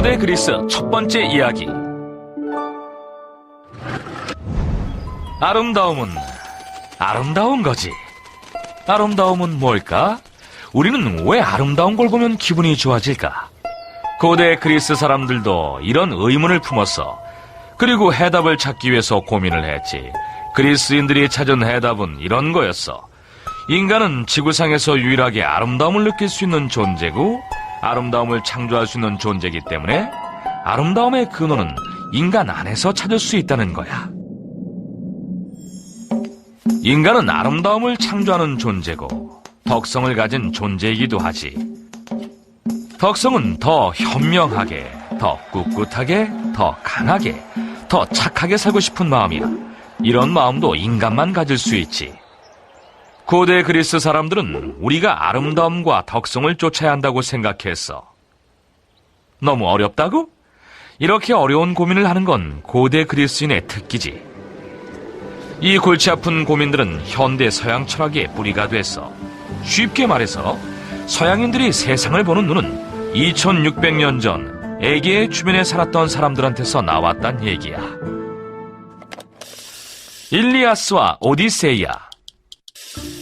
고대 그리스 첫 번째 이야기. 아름다움은 아름다운 거지. 아름다움은 뭘까? 우리는 왜 아름다운 걸 보면 기분이 좋아질까? 고대 그리스 사람들도 이런 의문을 품었어. 그리고 해답을 찾기 위해서 고민을 했지. 그리스인들이 찾은 해답은 이런 거였어. 인간은 지구상에서 유일하게 아름다움을 느낄 수 있는 존재고, 아름다움을 창조할 수 있는 존재이기 때문에 아름다움의 근원은 인간 안에서 찾을 수 있다는 거야. 인간은 아름다움을 창조하는 존재고 덕성을 가진 존재이기도 하지. 덕성은 더 현명하게, 더 꿋꿋하게, 더 강하게, 더 착하게 살고 싶은 마음이야. 이런 마음도 인간만 가질 수 있지. 고대 그리스 사람들은 우리가 아름다움과 덕성을 쫓아야 한다고 생각했어. 너무 어렵다고? 이렇게 어려운 고민을 하는 건 고대 그리스인의 특기지. 이 골치 아픈 고민들은 현대 서양 철학의 뿌리가 됐어. 쉽게 말해서 서양인들이 세상을 보는 눈은 2600년 전 에게의 주변에 살았던 사람들한테서 나왔단 얘기야. 일리아스와 오디세이아.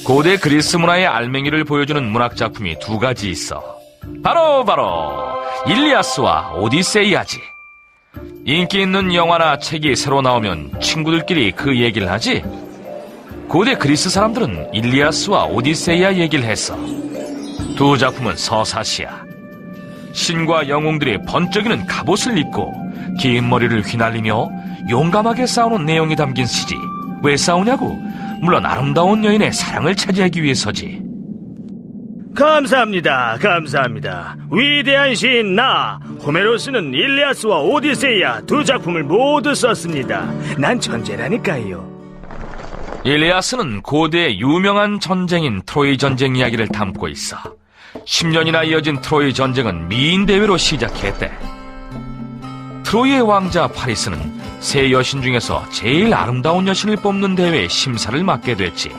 고대 그리스 문화의 알맹이를 보여주는 문학작품이 두 가지 있어. 바로 일리아스와 오디세이아지. 인기 있는 영화나 책이 새로 나오면 친구들끼리 그 얘기를 하지. 고대 그리스 사람들은 일리아스와 오디세이아 얘기를 했어. 두 작품은 서사시야. 신과 영웅들이 번쩍이는 갑옷을 입고 긴 머리를 휘날리며 용감하게 싸우는 내용이 담긴 시지. 왜 싸우냐고? 물론 아름다운 여인의 사랑을 차지하기 위해서지. 감사합니다. 위대한 시인 나 호메로스는 일리아스와 오디세이아 두 작품을 모두 썼습니다. 난 천재라니까요. 일리아스는 고대의 유명한 전쟁인 트로이 전쟁 이야기를 담고 있어. 10년이나 이어진 트로이 전쟁은 미인 대회로 시작했대. 트로이의 왕자 파리스는 세 여신 중에서 제일 아름다운 여신을 뽑는 대회에 심사를 맡게 됐지.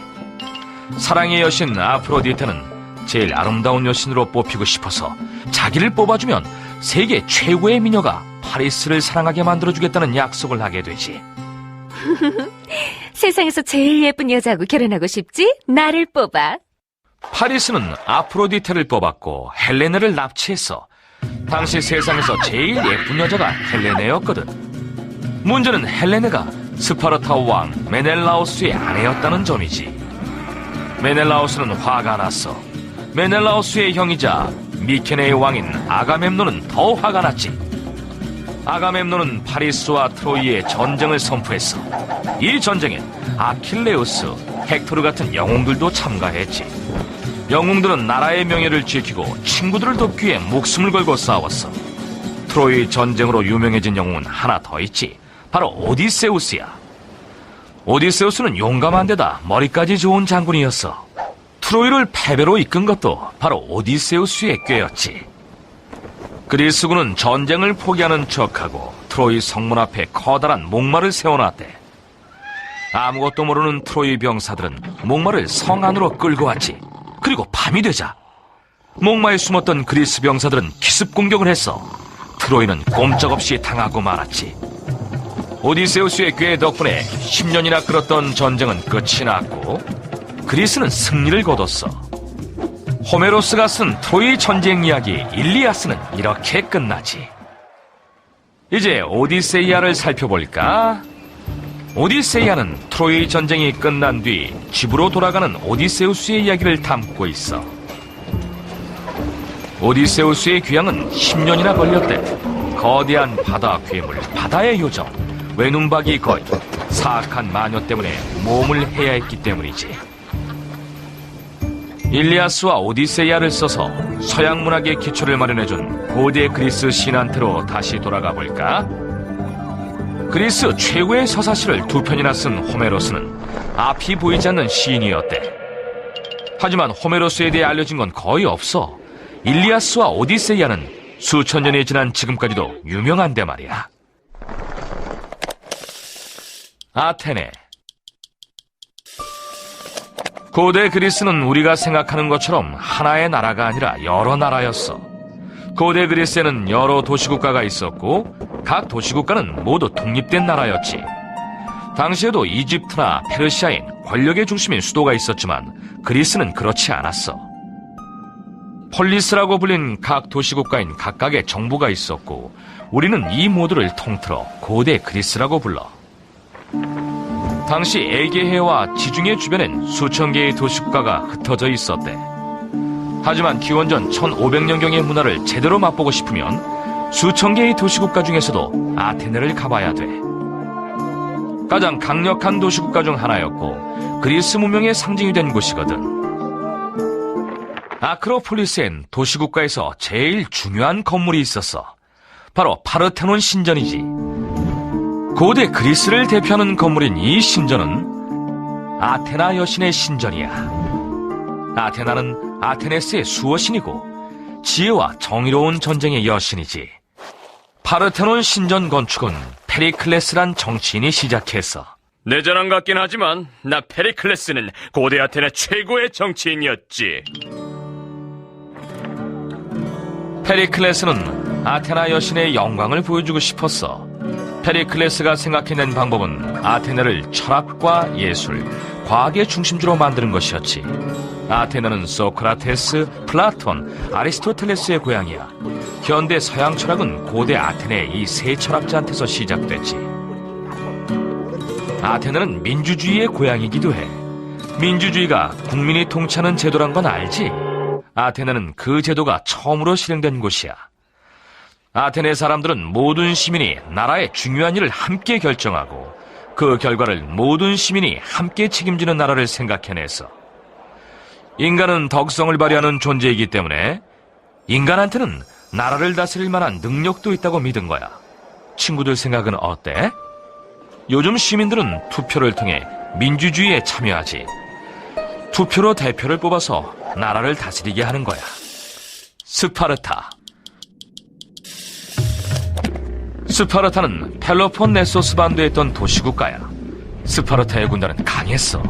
사랑의 여신 아프로디테는 제일 아름다운 여신으로 뽑히고 싶어서 자기를 뽑아주면 세계 최고의 미녀가 파리스를 사랑하게 만들어주겠다는 약속을 하게 되지. 세상에서 제일 예쁜 여자하고 결혼하고 싶지? 나를 뽑아. 파리스는 아프로디테를 뽑았고 헬레네를 납치했어. 당시 세상에서 제일 예쁜 여자가 헬레네였거든. 문제는 헬레네가 스파르타 왕 메넬라오스의 아내였다는 점이지. 메넬라오스는 화가 났어. 메넬라오스의 형이자 미케네의 왕인 아가멤논은 더 화가 났지. 아가멤논은 파리스와 트로이의 전쟁을 선포했어. 이 전쟁엔 아킬레우스, 헥토르 같은 영웅들도 참가했지. 영웅들은 나라의 명예를 지키고 친구들을 돕기 위해 목숨을 걸고 싸웠어. 트로이 전쟁으로 유명해진 영웅은 하나 더 있지. 바로 오디세우스야. 오디세우스는 용감한 데다 머리까지 좋은 장군이었어. 트로이를 패배로 이끈 것도 바로 오디세우스의 꾀였지. 그리스군은 전쟁을 포기하는 척하고 트로이 성문 앞에 커다란 목마를 세워놨대. 아무것도 모르는 트로이 병사들은 목마를 성 안으로 끌고 왔지. 그리고 밤이 되자 목마에 숨었던 그리스 병사들은 기습 공격을 했어. 트로이는 꼼짝없이 당하고 말았지. 오디세우스의 꾀 덕분에 10년이나 끌었던 전쟁은 끝이 났고 그리스는 승리를 거뒀어. 호메로스가 쓴 트로이 전쟁 이야기 일리아스는 이렇게 끝나지. 이제 오디세이아를 살펴볼까? 오디세이아는 트로이 전쟁이 끝난 뒤 집으로 돌아가는 오디세우스의 이야기를 담고 있어. 오디세우스의 귀향은 10년이나 걸렸대. 거대한 바다 괴물, 바다의 요정, 외눈박이 거인, 사악한 마녀 때문에 몸을 해야 했기 때문이지. 일리아스와 오디세이아를 써서 서양 문학의 기초를 마련해준 고대 그리스 신한테로 다시 돌아가 볼까? 그리스 최고의 서사시를 두 편이나 쓴 호메로스는 앞이 보이지 않는 시인이었대. 하지만 호메로스에 대해 알려진 건 거의 없어. 일리아스와 오디세이아는 수천 년이 지난 지금까지도 유명한데 말이야. 아테네. 고대 그리스는 우리가 생각하는 것처럼 하나의 나라가 아니라 여러 나라였어. 고대 그리스에는 여러 도시국가가 있었고 각 도시국가는 모두 독립된 나라였지. 당시에도 이집트나 페르시아엔 권력의 중심인 수도가 있었지만 그리스는 그렇지 않았어. 폴리스라고 불린 각 도시국가인 각각의 정부가 있었고 우리는 이 모두를 통틀어 고대 그리스라고 불러. 당시 에게해와 지중해 주변엔 수천 개의 도시국가가 흩어져 있었대. 하지만 기원전 1500년경의 문화를 제대로 맛보고 싶으면 수천 개의 도시국가 중에서도 아테네를 가봐야 돼. 가장 강력한 도시국가 중 하나였고 그리스 문명의 상징이 된 곳이거든. 아크로폴리스엔 도시국가에서 제일 중요한 건물이 있었어. 바로 파르테논 신전이지. 고대 그리스를 대표하는 건물인 이 신전은 아테나 여신의 신전이야. 아테나는 아테네스의 수호신이고 지혜와 정의로운 전쟁의 여신이지. 파르테논 신전 건축은 페리클레스란 정치인이 시작했어. 내 자랑 같긴 하지만 나 페리클레스는 고대 아테네 최고의 정치인이었지. 페리클레스는 아테나 여신의 영광을 보여주고 싶었어. 페리클레스가 생각해낸 방법은 아테네를 철학과 예술, 과학의 중심지로 만드는 것이었지. 아테네는 소크라테스, 플라톤, 아리스토텔레스의 고향이야. 현대 서양 철학은 고대 아테네 이 세 철학자한테서 시작됐지. 아테네는 민주주의의 고향이기도 해. 민주주의가 국민이 통치하는 제도란 건 알지? 아테네는 그 제도가 처음으로 실행된 곳이야. 아테네 사람들은 모든 시민이 나라의 중요한 일을 함께 결정하고 그 결과를 모든 시민이 함께 책임지는 나라를 생각해냈어. 인간은 덕성을 발휘하는 존재이기 때문에 인간한테는 나라를 다스릴 만한 능력도 있다고 믿은 거야. 친구들 생각은 어때? 요즘 시민들은 투표를 통해 민주주의에 참여하지. 투표로 대표를 뽑아서 나라를 다스리게 하는 거야. 스파르타. 스파르타는 펠로폰네소스 반도에 있던 도시국가야. 스파르타의 군단은 강했어.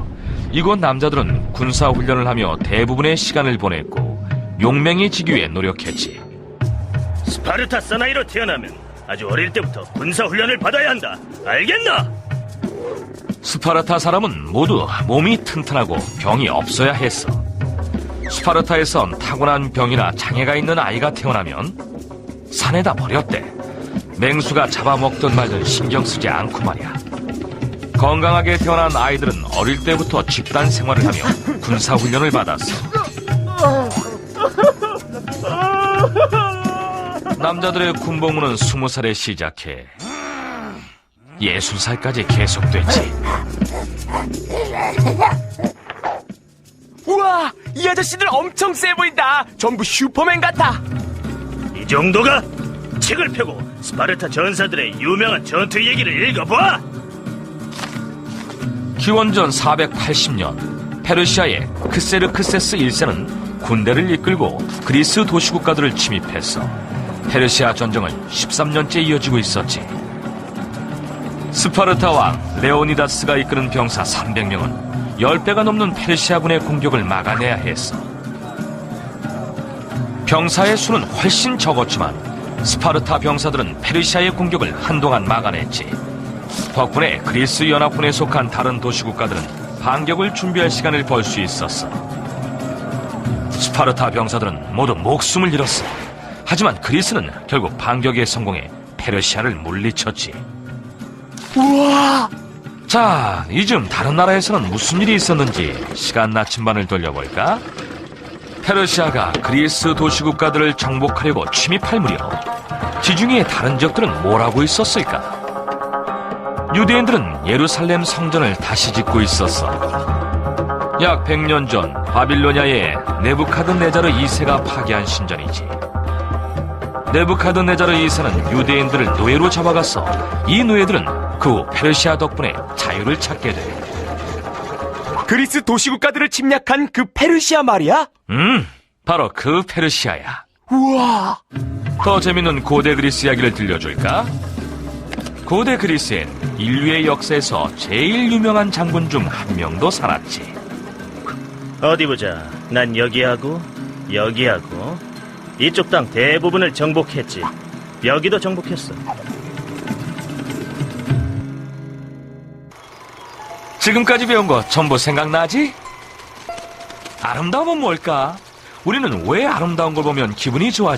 이곳 남자들은 군사훈련을 하며 대부분의 시간을 보냈고 용맹이 지기 위해 노력했지. 스파르타 사나이로 태어나면 아주 어릴 때부터 군사훈련을 받아야 한다. 알겠나? 스파르타 사람은 모두 몸이 튼튼하고 병이 없어야 했어. 스파르타에선 타고난 병이나 장애가 있는 아이가 태어나면 산에다 버렸대. 맹수가 잡아먹던 말들 신경 쓰지 않고 말이야. 건강하게 태어난 아이들은 어릴 때부터 집단 생활을 하며 군사훈련을 받았어. 남자들의 군복무는 20살에 시작해 60살까지 계속됐지. 우와, 이 아저씨들 엄청 세 보인다. 전부 슈퍼맨 같아. 이 정도가? 책을 펴고 스파르타 전사들의 유명한 전투 얘기를 읽어봐. 기원전 480년 페르시아의 크세르크세스 1세는 군대를 이끌고 그리스 도시국가들을 침입했어. 페르시아 전쟁은 13년째 이어지고 있었지. 스파르타 왕 레오니다스가 이끄는 병사 300명은 10배가 넘는 페르시아군의 공격을 막아내야 했어. 병사의 수는 훨씬 적었지만 스파르타 병사들은 페르시아의 공격을 한동안 막아냈지. 덕분에 그리스 연합군에 속한 다른 도시국가들은 반격을 준비할 시간을 벌 수 있었어. 스파르타 병사들은 모두 목숨을 잃었어. 하지만 그리스는 결국 반격에 성공해 페르시아를 물리쳤지. 우와! 자, 이쯤 다른 나라에서는 무슨 일이 있었는지 시간 나침반을 돌려볼까? 페르시아가 그리스 도시국가들을 정복하려고 침입할 무렵 지중해의 다른 지역들은 뭘 하고 있었을까? 유대인들은 예루살렘 성전을 다시 짓고 있었어. 약 100년 전 바빌로니아의 네부카드네자르 2세가 파괴한 신전이지. 네부카드네자르 2세는 유대인들을 노예로 잡아갔어. 이 노예들은 그 후 페르시아 덕분에 자유를 찾게 돼. 그리스 도시국가들을 침략한 그 페르시아 말이야? 바로 그 페르시아야. 우와! 더 재밌는 고대 그리스 이야기를 들려줄까? 고대 그리스엔 인류의 역사에서 제일 유명한 장군 중 한 명도 살았지. 어디 보자. 난 여기하고 여기하고 이쪽 땅 대부분을 정복했지. 여기도 정복했어. 지금까지 배운 거 전부 생각나지? 아름다움은 뭘까? 우리는 왜 아름다운 걸 보면 기분이 좋아지?